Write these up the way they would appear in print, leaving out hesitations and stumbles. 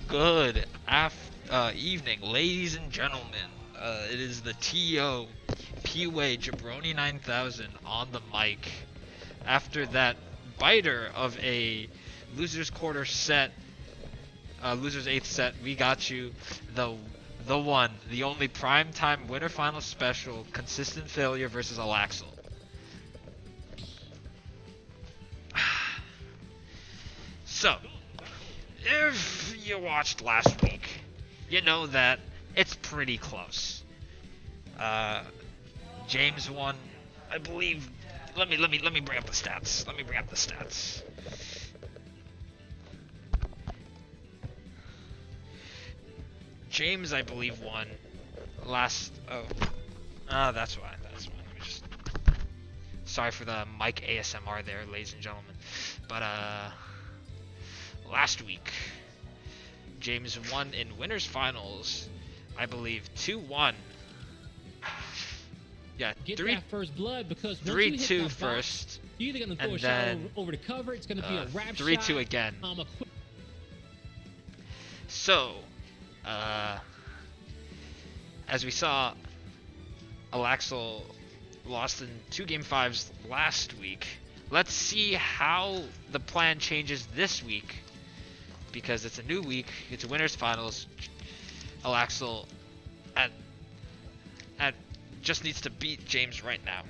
Good evening, ladies and gentlemen. It is the TO P-Way Jabroni 9000 on the mic. After that biter of a loser's quarter set, loser's eighth set, we got you the the one, the only primetime winter final special, consistent failure versus Aalaxel. So, if you watched last week, you know that it's pretty close. Uh, James won, I believe. Let me bring up the stats. Let me bring up the stats. James, I believe, won last. That's why. That's why. Let me just. Sorry for the mic ASMR there, ladies and gentlemen. But last week, James won in winners finals, I believe 2-1. Yeah, Get three, that first blood because once 3-2 you hit that first, box, you're either gonna throw and a shot then over to cover. It's gonna be a wrap 3-2 shot. again. A quick So, as we saw, Aalaxel lost in 2 Game 5s last week. Let's see how the plan changes this week, because it's a new week. It's a winners finals. Aalaxel at just needs to beat James right now.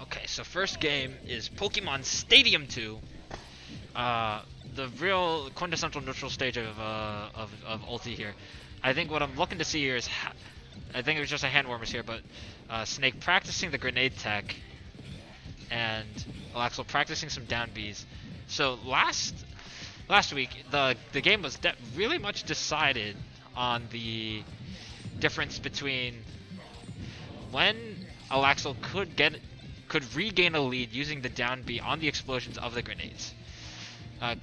Okay, so first game is Pokemon Stadium 2. The real quintessential neutral stage of ulti here. I think what I'm looking to see here is, I think it was just a hand warmers here, but Snake practicing the grenade tech, and Aalaxel practicing some down Bs. So last week, the game was really much decided on the difference between when Aalaxel could regain a lead using the down B on the explosions of the grenades.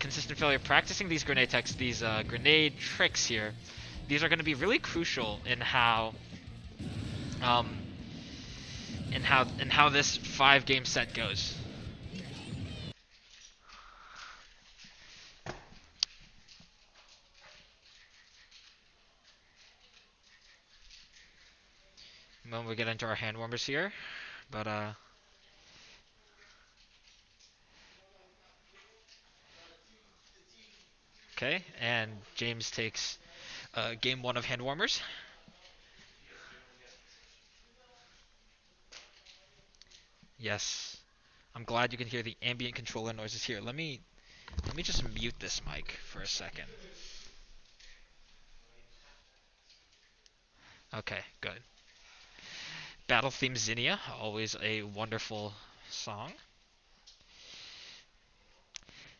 Consistent failure practicing these grenade techs, these grenade tricks here. These are going to be really crucial in how this 5-game set goes. When we get into our hand warmers here, but okay, and James takes game 1 of hand warmers. Yes, I'm glad you can hear the ambient controller noises here. Let me just mute this mic for a second. Okay, good. Battle theme Zinnia, always a wonderful song.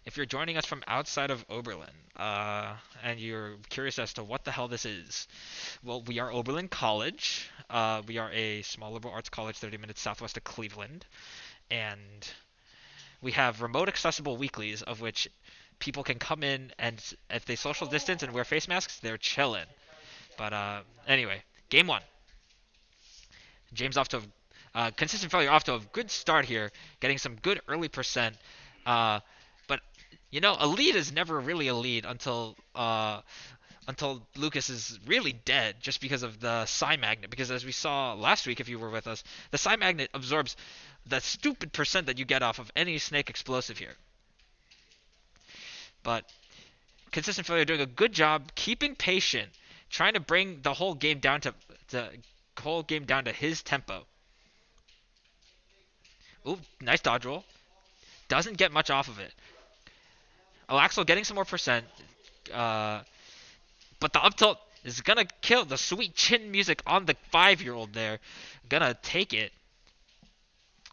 If you're joining us from outside of Oberlin, and you're curious as to what the hell this is, well, we are Oberlin College. We are a small liberal arts college 30 minutes southwest of Cleveland, and we have remote accessible weeklies of which people can come in, and if they social distance and wear face masks, they're chilling. But anyway, game 1. James off to consistent failure off to a good start here, getting some good early percent. But you know, a lead is never really a lead until Lucas is really dead, just because of the Psi Magnet. Because as we saw last week, if you were with us, the Psi Magnet absorbs the stupid percent that you get off of any Snake explosive here. But consistent failure doing a good job keeping patient, trying to bring the whole game down to his tempo. Ooh, nice dodge roll. Doesn't get much off of it. Aalaxel getting some more percent. But the up tilt is gonna kill the sweet chin music on the 5-year-old there. Gonna take it.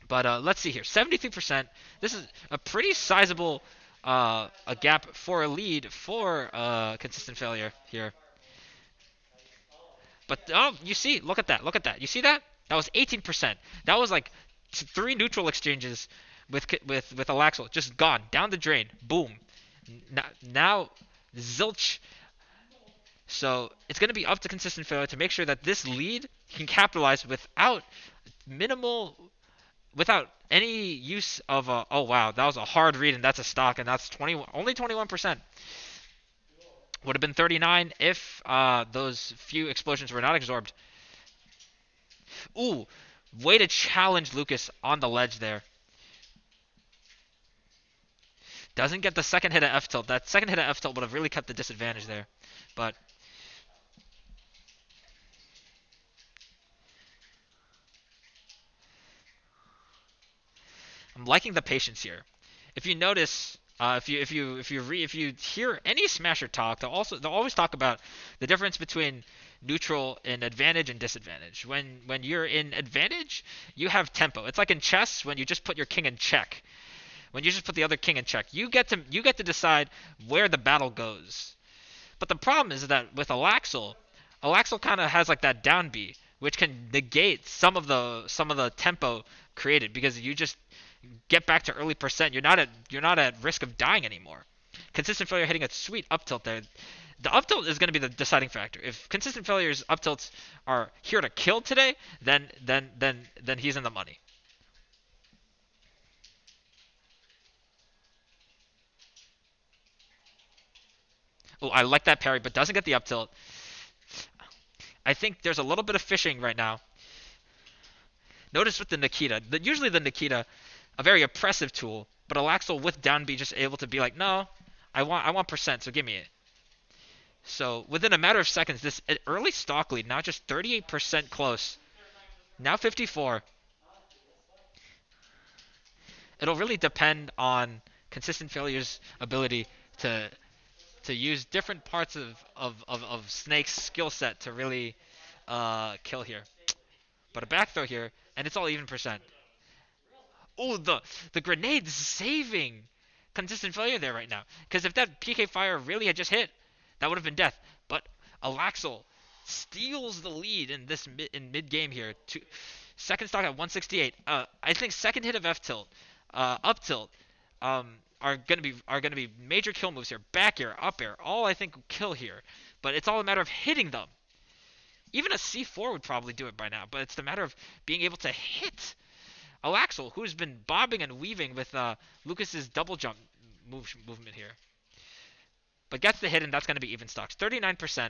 But let's see here, 73%. This is a pretty sizable a gap for a lead for consistent failure here. But oh, you see, look at that, look at that. You see that? That was 18%. That was like three neutral exchanges with Aalaxel just gone down the drain. Boom. Now zilch. So it's going to be up to consistent failure to make sure that this lead can capitalize without minimal, without any use of a. Oh wow, that was a hard read, and that's a stock, and that's 20, only 21%. Would have been 39 if those few explosions were not absorbed. Ooh, way to challenge Lucas on the ledge there. Doesn't get the second hit of F tilt. That second hit of F tilt would have really kept the disadvantage there. But I'm liking the patience here. If you notice, if you hear any Smasher talk, they'll always talk about the difference between neutral and advantage and disadvantage. When you're in advantage, you have tempo. It's like in chess when you just put your king in check. When you just put the other king in check, you get to decide where the battle goes. But the problem is that with Aalaxel kind of has like that down B, which can negate some of the tempo created because you just get back to early percent. You're not at risk of dying anymore. Consistent failure hitting a sweet up tilt there. The up tilt is going to be the deciding factor. If consistent failure's up tilts are here to kill today, then he's in the money. Oh, I like that parry, but doesn't get the up tilt. I think there's a little bit of fishing right now. Notice with the Nikita, usually the Nikita, a very oppressive tool, but Aalaxel with down B just able to be like, no, I want percent, so give me it. So within a matter of seconds, this early stock lead now just 38% close. Now 54. It'll really depend on consistent failure's ability to use different parts of Snake's skill set to really kill here. But a back throw here, and it's all even percent. Oh, the grenade saving consistent failure there right now. Because if that PK fire really had just hit, that would have been death. But Aalaxel steals the lead in this mid game here. Second stock at 168. I think second hit of F tilt, up tilt, are gonna be major kill moves here. Back air, up air, all I think will kill here. But it's all a matter of hitting them. Even a C4 would probably do it by now, but it's the matter of being able to hit Aalaxel, who's been bobbing and weaving with Lucas's double jump movement here. But gets the hit, and that's going to be even stocks. 39%.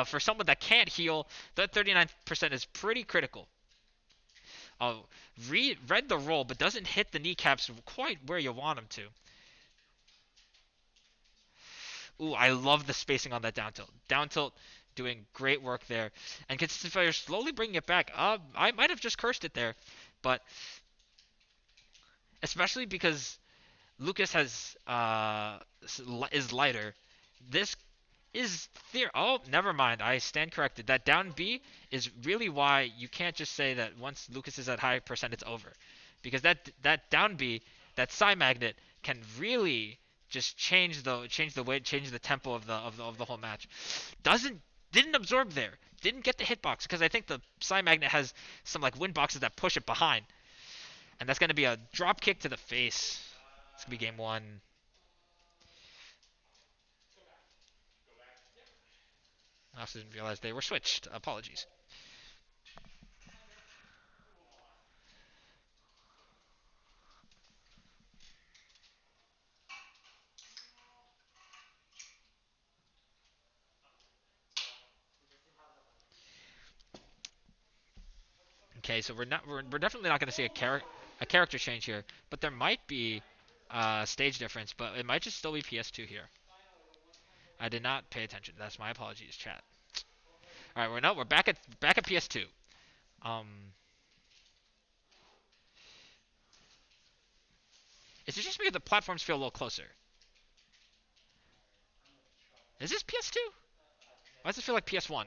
For someone that can't heal, that 39% is pretty critical. Read the roll, but doesn't hit the kneecaps quite where you want him to. Ooh, I love the spacing on that down tilt. Down tilt doing great work there. And consistent failure slowly bringing it back. I might have just cursed it there. But especially because Lucas is lighter. This is theory. Oh, never mind. I stand corrected. That down B is really why you can't just say that once Lucas is at high percent, it's over, because that down B, that psi magnet can really just change the weight, change the tempo of the whole match. Didn't absorb there. Didn't get the hitbox because I think the psi magnet has some like wind boxes that push it behind, and that's gonna be a drop kick to the face. It's gonna be game one. I also didn't realize they were switched. Apologies. Okay, so we're definitely not going to see a character change here, but there might be stage difference, but it might just still be PS2 here. I did not pay attention. That's my apologies, chat. All right, we're back at PS2. Um, it's just because the platforms feel a little closer. Is this PS2? Why does it feel like PS1?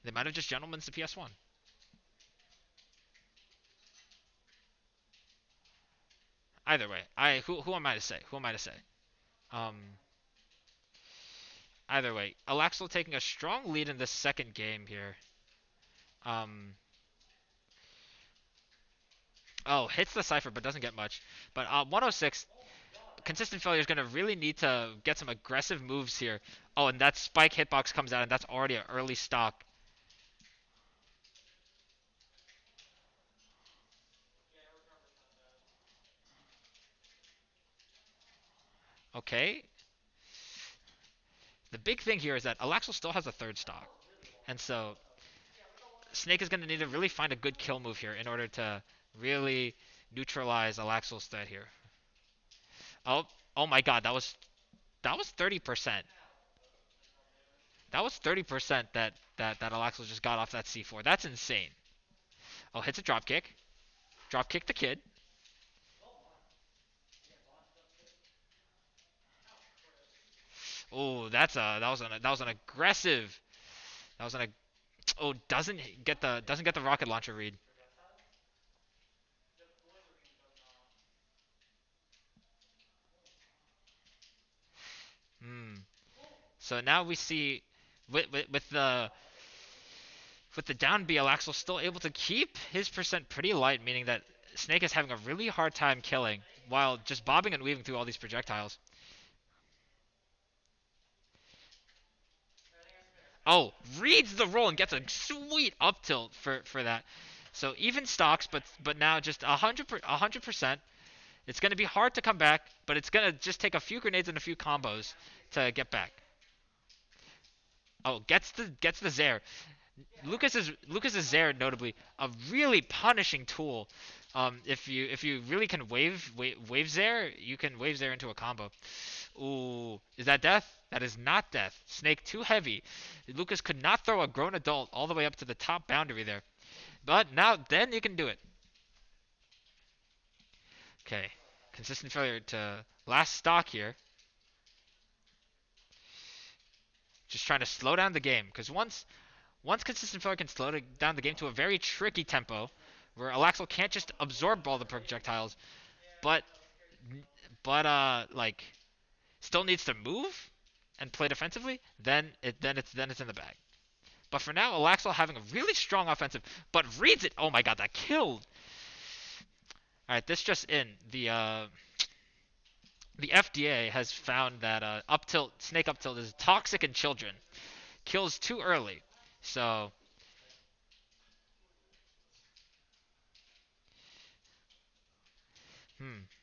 They might have just gentlemen's the PS1. Either way, who am I to say? Who am I to say? Um, Either way, Aalaxel taking a strong lead in this second game here. Um, oh, hits the cipher but doesn't get much. But 106, consistent failure is gonna really need to get some aggressive moves here. Oh, and that spike hitbox comes out, and that's already an early stock. Okay. The big thing here is that Aalaxel still has a third stock, and so Snake is gonna need to really find a good kill move here in order to really neutralize Aalaxel's threat here. Oh, oh my God, that was 30%. That was 30% that Aalaxel just got off that C4. That's insane. Oh, hits a drop kick. Drop kick the kid. Oh, that was an aggressive. That was an oh doesn't get the rocket launcher read. Hmm. So now we see with the down B, Aalaxel still able to keep his percent pretty light, meaning that Snake is having a really hard time killing while just bobbing and weaving through all these projectiles. Oh, reads the roll and gets a sweet up tilt for that. So even stocks, but now just 100%. It's gonna be hard to come back, but it's gonna just take a few grenades and a few combos to get back. Oh, gets the Zair. Lucas's Zair notably a really punishing tool. If you really can wave Zair, you can wave Zair into a combo. Ooh, is that death? That is not death. Snake too heavy. Lucas could not throw a grown adult all the way up to the top boundary there. But now then you can do it. Okay. Consistent failure to last stock here. Just trying to slow down the game. Because once consistent failure can slow down the game to a very tricky tempo, where Aalaxel can't just absorb all the projectiles, but like still needs to move and play defensively, then it's in the bag. But for now, Aalaxel having a really strong offensive, but reads it. Oh my God, that killed. All right, this just in. The FDA has found that up tilt, snake up tilt is toxic in children. Kills too early. So,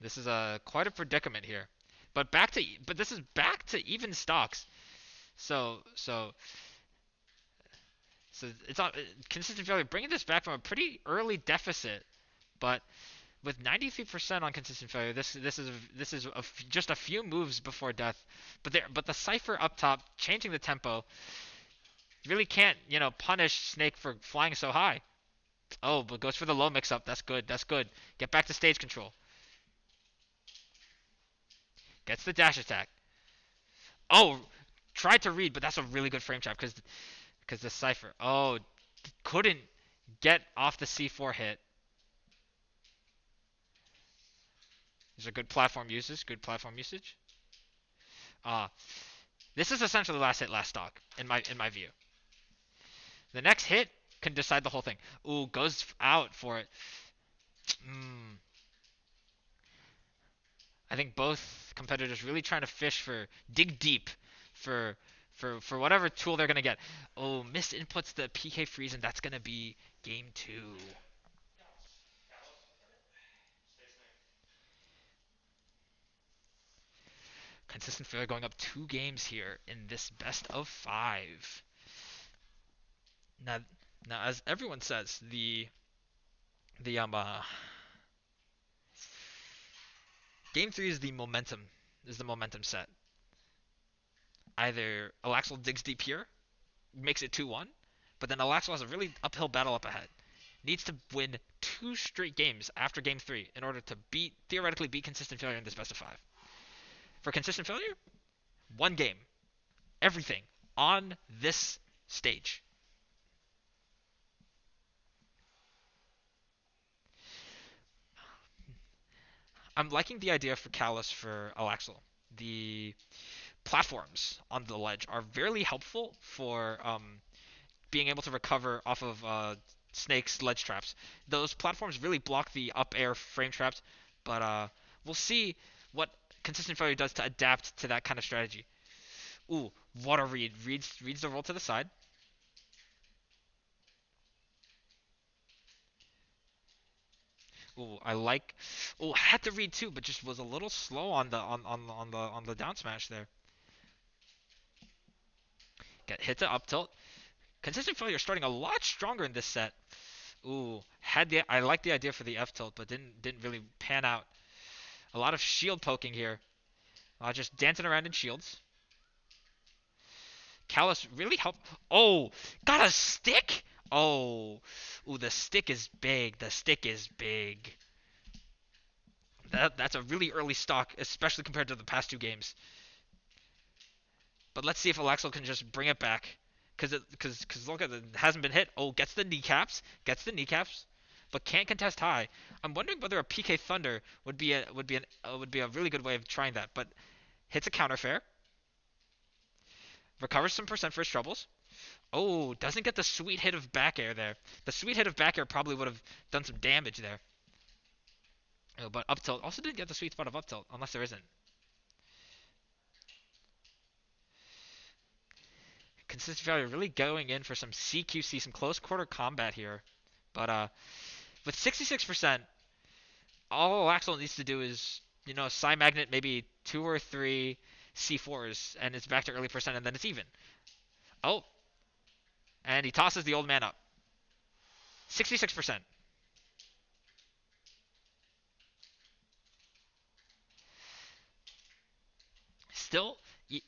this is a quite a predicament here. But this is back to even stocks. So so so it's not consistent failure bringing this back from a pretty early deficit, but with 93% on consistent failure, this is just a few moves before death. But the cipher up top changing the tempo really can't punish Snake for flying so high. Oh, but goes for the low mix up. That's good. That's good. Get back to stage control. Gets the dash attack. Oh, tried to read, but that's a really good frame trap because the cipher. Oh, couldn't get off the C4 hit. These are good platform uses. Good platform usage. Uh, this is essentially last hit, last stock in my view. The next hit can decide the whole thing. Ooh, goes out for it. Mm. I think both competitors really trying to fish for dig deep for for whatever tool they're gonna get. Oh, missed inputs the PK freeze, and that's gonna be game two. Consistent failure going up 2 games here in this best of 5. Now, now as everyone says, the game three is the momentum set. Either Aalaxel digs deep here, makes it 2-1, but then Aalaxel has a really uphill battle up ahead. needs to win 2 straight games after game 3 in order to theoretically beat consistent failure in this best of 5. For consistent failure, 1 game, everything on this stage. I'm liking the idea for Callus for Aalaxel. The platforms on the ledge are very helpful for being able to recover off of Snake's ledge traps. Those platforms really block the up air frame traps, but we'll see what consistent failure does to adapt to that kind of strategy. Ooh, what a read! Reads the roll to the side. Ooh, I like. Ooh, had to read too, but just was a little slow on the down smash there. Get hit to up tilt. Consistent failure starting a lot stronger in this set. Ooh, I like the idea for the F tilt, but didn't really pan out. A lot of shield poking here. Just dancing around in shields. Callus really helped. Oh, got a stick? Oh, ooh, the stick is big. The stick is big. That's a really early stock, especially compared to the past 2 games. But let's see if Aalaxel can just bring it back. Cause look at it, hasn't been hit. Oh, gets the kneecaps, but can't contest high. I'm wondering whether a PK Thunder would be a really good way of trying that. But hits a counter fair, recovers some percent for his troubles. Oh, doesn't get the sweet hit of back air there. The sweet hit of back air probably would have done some damage there. Oh, but up tilt also didn't get the sweet spot of up tilt, unless there isn't. Consistent failure really going in for some CQC, some close quarter combat here. But with 66%, all Aalaxel needs to do is, Psy Magnet maybe 2 or 3 C4s, and it's back to early percent, and then it's even. Oh, and he tosses the old man up. 66%.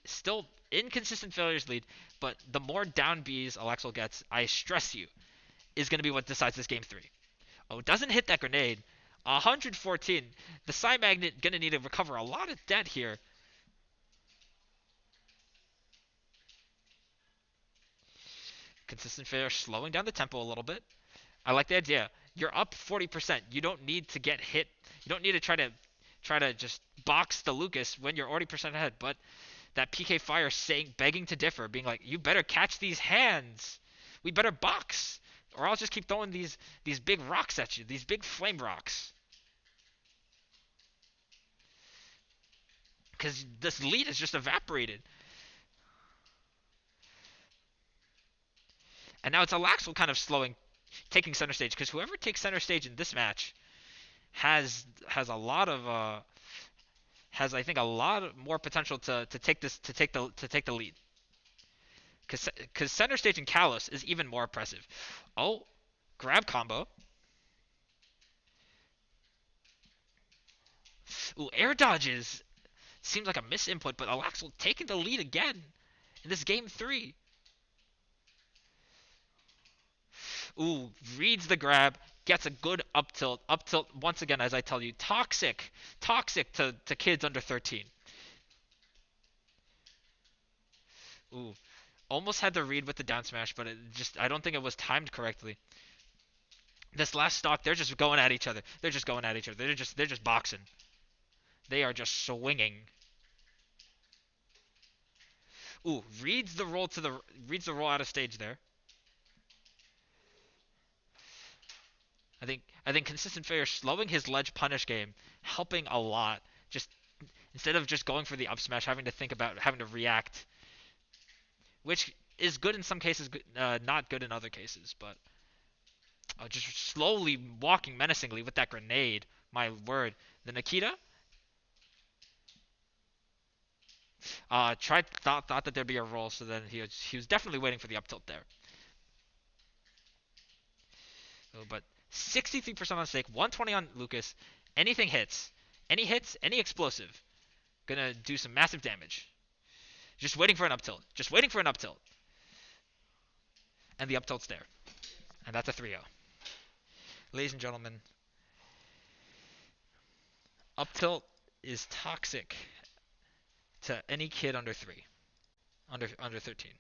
Still inconsistent failures lead, but the more down Bs Aalaxel gets, I stress you, is going to be what decides this game 3. Oh, doesn't hit that grenade. 114. The Psy Magnet going to need to recover a lot of debt here. Consistent failure slowing down the tempo a little bit. I like the idea. You're up 40%. You don't need to get hit. You don't need to try to just box the Lucas when you're already percent ahead. But that PK Fire begging to differ, being like, you better catch these hands. We better box, or I'll just keep throwing these big rocks at you, these big flame rocks. Because this lead is just evaporated. And now it's Aalaxel kind of taking center stage, because whoever takes center stage in this match has a lot of has I think a lot more potential to take the lead. Because center stage in Kalos is even more impressive. Oh, grab combo. Ooh, air dodges. Seems like a misinput, but Aalaxel taking the lead again in this game 3. Ooh, reads the grab, gets a good up tilt. Up tilt, once again, as I tell you, toxic to kids under 13. Ooh, almost had the read with the down smash, but I don't think it was timed correctly. This last stock, they're just going at each other. They're just boxing. They are just swinging. Ooh, reads the roll out of stage there. I think consistent failure slowing his ledge punish game, helping a lot. Just instead of just going for the up smash, having to think about having to react, which is good in some cases, not good in other cases. But just slowly walking menacingly with that grenade. My word, the Nikita. Thought that there'd be a roll, so then he was definitely waiting for the up tilt there. Oh, but 63% on Snake, 120 on Lucas. Anything hits. Any explosive. Gonna do some massive damage. Just waiting for an up tilt. And the up tilt's there. And that's a 3-0. ladies and gentlemen, up tilt is toxic to any kid under 13.